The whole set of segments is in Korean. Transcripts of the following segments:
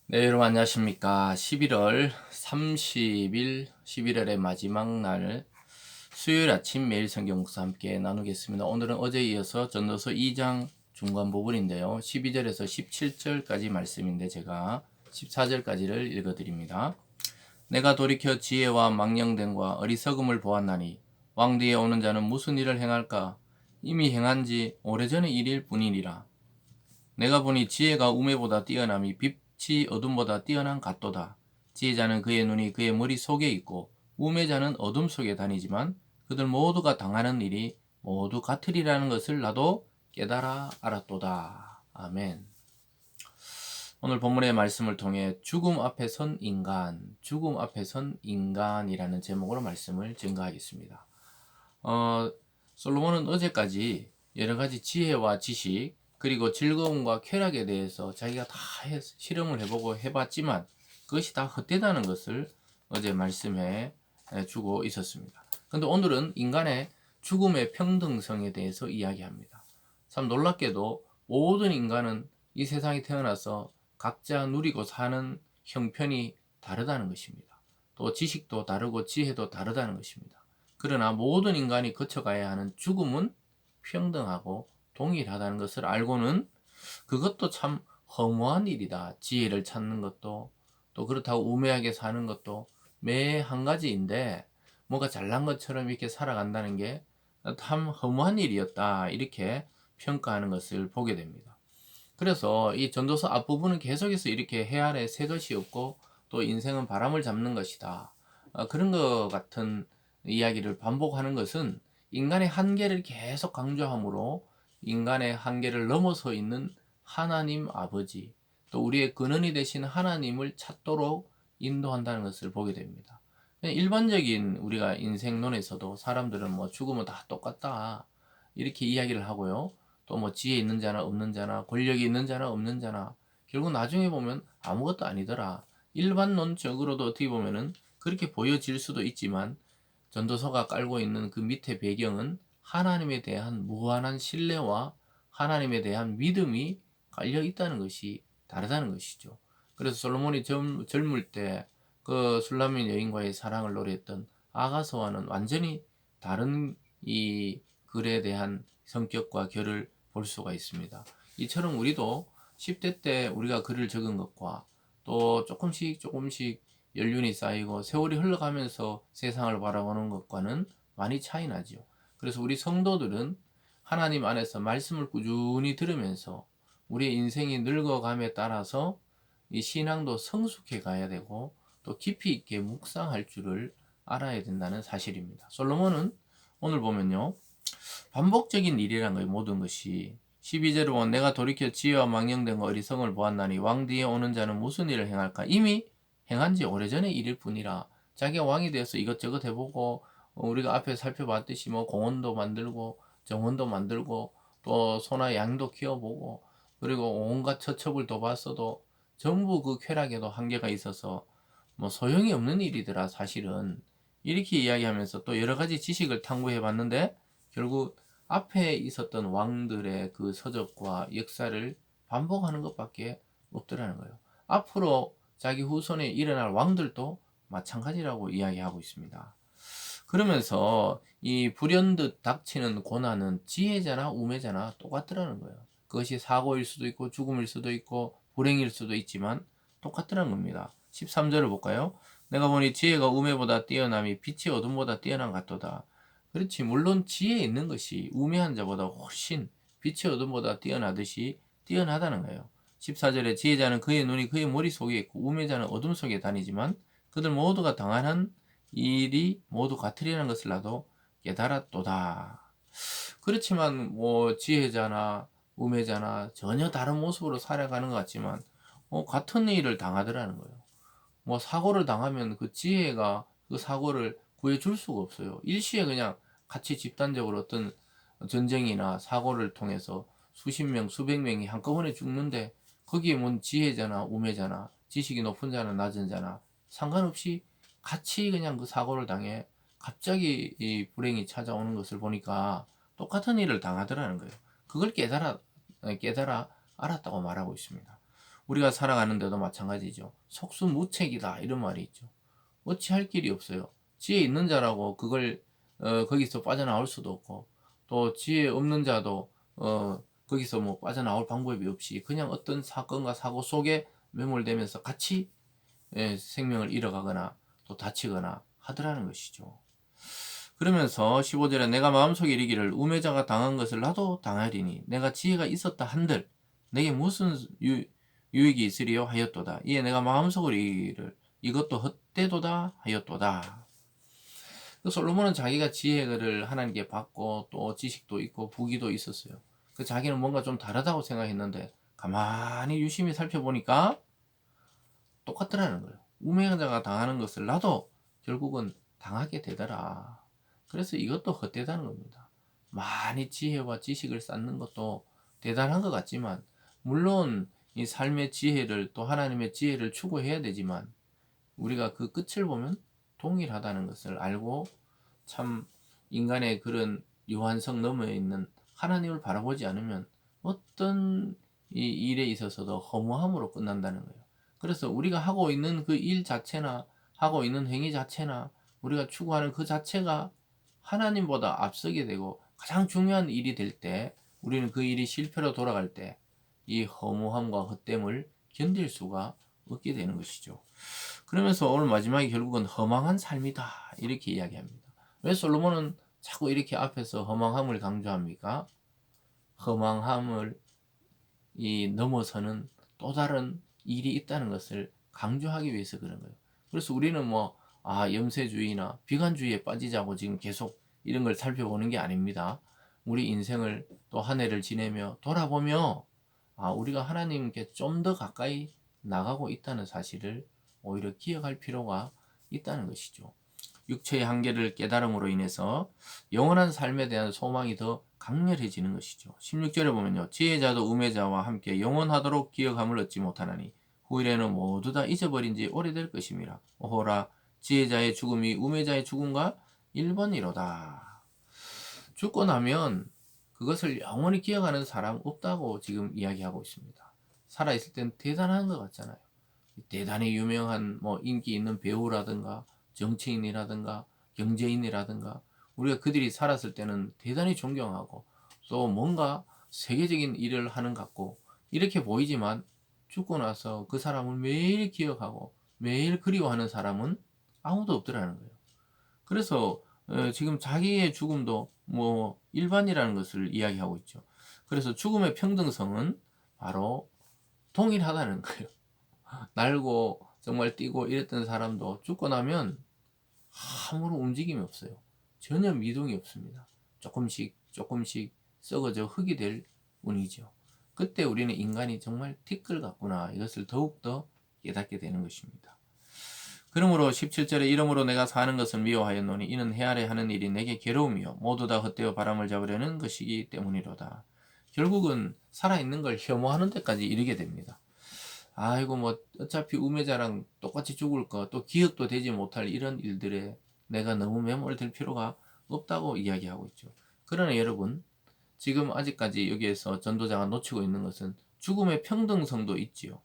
네, 여러분 안녕하십니까. 11월 30일, 11월의 마지막 날 수요일 아침 매일 성경 묵상 함께 나누겠습니다. 오늘은 어제에 이어서 전도서 2장 중간 부분인데요. 12절에서 17절까지 말씀인데 제가 14절까지를 읽어드립니다. 내가 돌이켜 지혜와 망령됨과 어리석음을 보았나니 왕 뒤에 오는 자는 무슨 일을 행할까? 이미 행한 지 오래전의 일일 뿐이니라. 내가 보니 지혜가 우매보다 뛰어남이 빛이 어둠보다 뛰어난 같도다. 지혜자는 그의 눈이 그의 머릿속에 있고 우매자는 어둠 속에 다니지만 그들 모두가 당하는 일이 모두 같으리라는 것을 나도 깨달아 알았도다. 아멘. 오늘 본문의 말씀을 통해 죽음 앞에 선 인간, 죽음 앞에 선 인간이라는 제목으로 말씀을 증거하겠습니다. 솔로몬은 어제까지 여러 가지 지혜와 지식 그리고 즐거움과 쾌락에 대해서 자기가 다 실험을 해보고 해봤지만 그것이 다 헛되다는 것을 어제 말씀해 주고 있었습니다. 그런데 오늘은 인간의 죽음의 평등성에 대해서 이야기합니다. 참 놀랍게도 모든 인간은 이 세상에 태어나서 각자 누리고 사는 형편이 다르다는 것입니다. 또 지식도 다르고 지혜도 다르다는 것입니다. 그러나 모든 인간이 거쳐가야 하는 죽음은 평등하고 동일하다는 것을 알고는 그것도 참 허무한 일이다. 지혜를 찾는 것도 또 그렇다고 우매하게 사는 것도 매 한 가지인데 뭔가 잘난 것처럼 이렇게 살아간다는 게 참 허무한 일이었다. 이렇게 평가하는 것을 보게 됩니다. 그래서 이 전도서 앞부분은 계속해서 이렇게 해 아래 새 것이 없고 또 인생은 바람을 잡는 것이다. 그런 것 같은 이야기를 반복하는 것은 인간의 한계를 계속 강조하므로 인간의 한계를 넘어서 있는 하나님 아버지 또 우리의 근원이 되신 하나님을 찾도록 인도한다는 것을 보게 됩니다. 일반적인 우리가 인생론에서도 사람들은 뭐 죽으면 다 똑같다 이렇게 이야기를 하고요. 또 뭐 지혜 있는 자나 없는 자나 권력이 있는 자나 없는 자나 결국 나중에 보면 아무것도 아니더라. 일반론적으로도 어떻게 보면은 그렇게 보여질 수도 있지만 전도서가 깔고 있는 그 밑에 배경은 하나님에 대한 무한한 신뢰와 하나님에 대한 믿음이 깔려 있다는 것이 다르다는 것이죠. 그래서 솔로몬이 젊을 때 그 술라민 여인과의 사랑을 노래했던 아가서와는 완전히 다른 이 글에 대한 성격과 결을 볼 수가 있습니다. 이처럼 우리도 10대 때 우리가 글을 적은 것과 또 조금씩 연륜이 쌓이고 세월이 흘러가면서 세상을 바라보는 것과는 많이 차이 나죠. 그래서 우리 성도들은 하나님 안에서 말씀을 꾸준히 들으면서 우리의 인생이 늙어감에 따라서 이 신앙도 성숙해 가야 되고 또 깊이 있게 묵상할 줄을 알아야 된다는 사실입니다. 솔로몬은 오늘 보면요. 반복적인 일이란 거예요. 모든 것이. 12절에 보면 내가 돌이켜 지혜와 망령된 어리석음을 보았나니 왕 뒤에 오는 자는 무슨 일을 행할까? 이미 행한 지 오래전의 일일 뿐이라. 자기가 왕이 되어서 이것저것 해보고 우리가 앞에 살펴봤듯이 뭐 공원도 만들고 정원도 만들고 또 소나 양도 키워보고 그리고 온갖 처첩을 둬봤어도 전부 그 쾌락에도 한계가 있어서 뭐 소용이 없는 일이더라 사실은. 이렇게 이야기하면서 또 여러 가지 지식을 탐구해봤는데 결국 앞에 있었던 왕들의 그 서적과 역사를 반복하는 것밖에 없더라는 거예요. 앞으로 자기 후손에 일어날 왕들도 마찬가지라고 이야기하고 있습니다. 그러면서 이 불현듯 닥치는 고난은 지혜자나 우매자나 똑같더라는 거예요. 그것이 사고일 수도 있고 죽음일 수도 있고 불행일 수도 있지만 똑같더라는 겁니다. 13절을 볼까요? 내가 보니 지혜가 우매보다 뛰어남이 빛이 어둠보다 뛰어난 같도다. 그렇지, 물론 지혜 있는 것이 우매한 자보다 훨씬 빛이 어둠보다 뛰어나듯이 뛰어나다는 거예요. 14절에 지혜자는 그의 눈이 그의 머릿속에 있고 우매자는 어둠 속에 다니지만 그들 모두가 당하는 일이 모두 같으리라는 것을 나도 깨달았도다. 그렇지만 뭐 지혜자나 우매자나 전혀 다른 모습으로 살아가는 것 같지만 같은 일을 당하더라는 거예요. 뭐 사고를 당하면 그 지혜가 그 사고를 구해줄 수가 없어요. 일시에 그냥 같이 집단적으로 어떤 전쟁이나 사고를 통해서 수십 명, 수백 명이 한꺼번에 죽는데 거기에 뭔 지혜자나 우매자나 지식이 높은 자나 낮은 자나 상관없이 같이 그냥 그 사고를 당해 갑자기 이 불행이 찾아오는 것을 보니까 똑같은 일을 당하더라는 거예요. 그걸 깨달아 알았다고 말하고 있습니다. 우리가 살아가는데도 마찬가지죠. 속수무책이다 이런 말이 있죠. 어찌할 길이 없어요. 지혜 있는 자라고 그걸 거기서 빠져나올 수도 없고, 또 지혜 없는 자도 거기서 뭐 빠져나올 방법이 없이 그냥 어떤 사건과 사고 속에 매몰되면서 같이 생명을 잃어가거나 또 다치거나 하더라는 것이죠. 그러면서 15절에 내가 마음속에 이르기를 우매자가 당한 것을 나도 당하리니 내가 지혜가 있었다 한들 내게 무슨 유익이 있으리요 하였도다. 이에 내가 마음속으로 이르기를 이것도 헛되도다 하였도다. 솔로몬은 자기가 지혜를 하나님께 받고 또 지식도 있고 부귀도 있었어요. 그 자기는 뭔가 좀 다르다고 생각했는데 가만히 유심히 살펴보니까 똑같더라는 거예요. 우매자가 당하는 것을 나도 결국은 당하게 되더라. 그래서 이것도 헛되다는 겁니다. 많이 지혜와 지식을 쌓는 것도 대단한 것 같지만, 물론 이 삶의 지혜를 또 하나님의 지혜를 추구해야 되지만 우리가 그 끝을 보면 동일하다는 것을 알고, 참 인간의 그런 유한성 너머에 있는 하나님을 바라보지 않으면 어떤 이 일에 있어서도 허무함으로 끝난다는 거예요. 그래서 우리가 하고 있는 그 일 자체나 하고 있는 행위 자체나 우리가 추구하는 그 자체가 하나님보다 앞서게 되고 가장 중요한 일이 될 때, 우리는 그 일이 실패로 돌아갈 때 이 허무함과 헛됨을 견딜 수가 없게 되는 것이죠. 그러면서 오늘 마지막에 결국은 허망한 삶이다 이렇게 이야기합니다. 왜 솔로몬은 자꾸 이렇게 앞에서 허망함을 강조합니까? 허망함을 넘어서는 또 다른 일이 있다는 것을 강조하기 위해서 그런 거예요. 그래서 우리는 염세주의나 비관주의에 빠지자고 지금 계속 이런 걸 살펴보는 게 아닙니다. 우리 인생을 또 한 해를 지내며 돌아보며 우리가 하나님께 좀 더 가까이 나가고 있다는 사실을 오히려 기억할 필요가 있다는 것이죠. 육체의 한계를 깨달음으로 인해서 영원한 삶에 대한 소망이 더 강렬해지는 것이죠. 16절에 보면요. 지혜자도 우매자와 함께 영원하도록 기억함을 얻지 못하나니 후일에는 모두 다 잊어버린 지 오래될 것임이라. 오호라 지혜자의 죽음이 우매자의 죽음과 일본이로다. 죽고 나면 그것을 영원히 기억하는 사람 없다고 지금 이야기하고 있습니다. 살아있을 땐 대단한 것 같잖아요. 대단히 유명한 인기 있는 배우라든가 정치인이라든가 경제인이라든가 우리가 그들이 살았을 때는 대단히 존경하고 또 뭔가 세계적인 일을 하는 것 같고 이렇게 보이지만, 죽고 나서 그 사람을 매일 기억하고 매일 그리워하는 사람은 아무도 없더라는 거예요. 그래서 지금 자기의 죽음도 일반이라는 것을 이야기하고 있죠. 그래서 죽음의 평등성은 바로 동일하다는 거예요. 날고 정말 뛰고 이랬던 사람도 죽고 나면 아무런 움직임이 없어요. 전혀 미동이 없습니다. 조금씩 조금씩 썩어져 흙이 될 뿐이죠. 그때 우리는 인간이 정말 티끌 같구나, 이것을 더욱더 깨닫게 되는 것입니다. 그러므로 17절에 이러므로 내가 사는 것을 미워하였노니 이는 해 아래 하는 일이 내게 괴로움이요 모두 다 헛되어 바람을 잡으려는 것이기 때문이로다. 결국은 살아있는 걸 혐오하는 데까지 이르게 됩니다. 아이고 어차피 우매자랑 똑같이 죽을 거, 또 기억도 되지 못할 이런 일들에 내가 너무 매몰될 필요가 없다고 이야기하고 있죠. 그러나 여러분, 지금 아직까지 여기에서 전도자가 놓치고 있는 것은 죽음의 평등성도 있지요.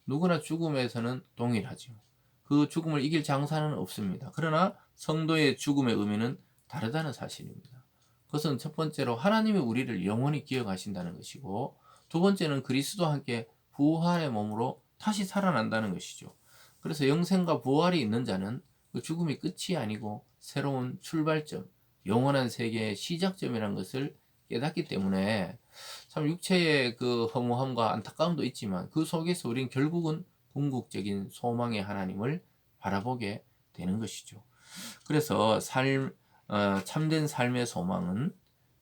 누구나 죽음에서는 동일하지요. 그 죽음을 이길 장사는 없습니다. 그러나 성도의 죽음의 의미는 다르다는 사실입니다. 그것은 첫 번째로 하나님이 우리를 영원히 기억하신다는 것이고, 두 번째는 그리스도와 함께 부활의 몸으로 다시 살아난다는 것이죠. 그래서 영생과 부활이 있는 자는 그 죽음이 끝이 아니고 새로운 출발점, 영원한 세계의 시작점이라는 것을 깨닫기 때문에 참 육체의 그 허무함과 안타까움도 있지만 그 속에서 우리는 결국은 궁극적인 소망의 하나님을 바라보게 되는 것이죠. 그래서 참된 삶의 소망은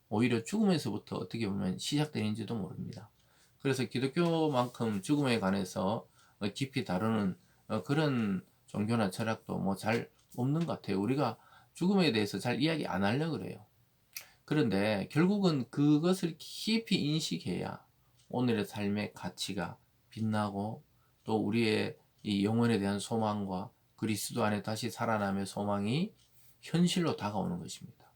오히려 죽음에서부터 어떻게 보면 시작되는지도 모릅니다. 그래서 기독교만큼 죽음에 관해서 깊이 다루는 그런 종교나 철학도 잘 없는 것 같아요. 우리가 죽음에 대해서 잘 이야기 안 하려고 그래요. 그런데 결국은 그것을 깊이 인식해야 오늘의 삶의 가치가 빛나고 또 우리의 이 영혼에 대한 소망과 그리스도 안에 다시 살아남의 소망이 현실로 다가오는 것입니다.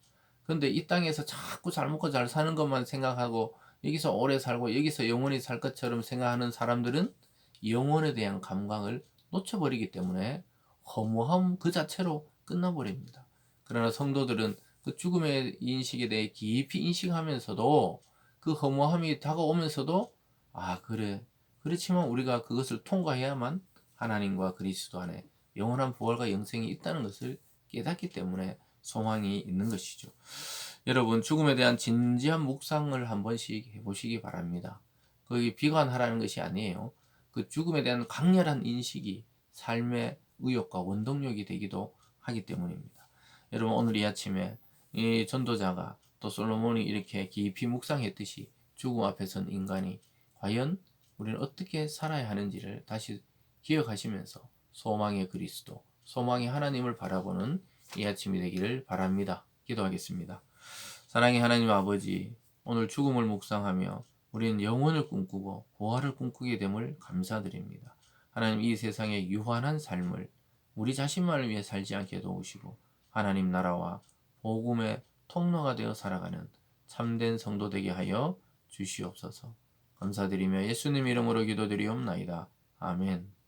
그런데 이 땅에서 자꾸 잘 먹고 잘 사는 것만 생각하고 여기서 오래 살고 여기서 영원히 살 것처럼 생각하는 사람들은 영혼에 대한 감각을 놓쳐버리기 때문에 허무함 그 자체로 끝나버립니다. 그러나 성도들은 그 죽음의 인식에 대해 깊이 인식하면서도 그 허무함이 다가오면서도 그래, 그렇지만 우리가 그것을 통과해야만 하나님과 그리스도 안에 영원한 부활과 영생이 있다는 것을 깨닫기 때문에 소망이 있는 것이죠. 여러분, 죽음에 대한 진지한 묵상을 한 번씩 해보시기 바랍니다. 거기 비관하라는 것이 아니에요. 그 죽음에 대한 강렬한 인식이 삶의 의욕과 원동력이 되기도 하기 때문입니다. 여러분, 오늘 이 아침에 이 전도자가 또 솔로몬이 이렇게 깊이 묵상했듯이 죽음 앞에 선 인간이 과연 우리는 어떻게 살아야 하는지를 다시 기억하시면서 소망의 그리스도, 소망의 하나님을 바라보는 이 아침이 되기를 바랍니다. 기도하겠습니다. 사랑의 하나님 아버지, 오늘 죽음을 묵상하며 우리는 영혼을 꿈꾸고 부활을 꿈꾸게 됨을 감사드립니다. 하나님, 이 세상의 유한한 삶을 우리 자신만을 위해 살지 않게 도우시고 하나님 나라와 복음의 통로가 되어 살아가는 참된 성도 되게 하여 주시옵소서. 감사드리며 예수님 이름으로 기도드리옵나이다. 아멘.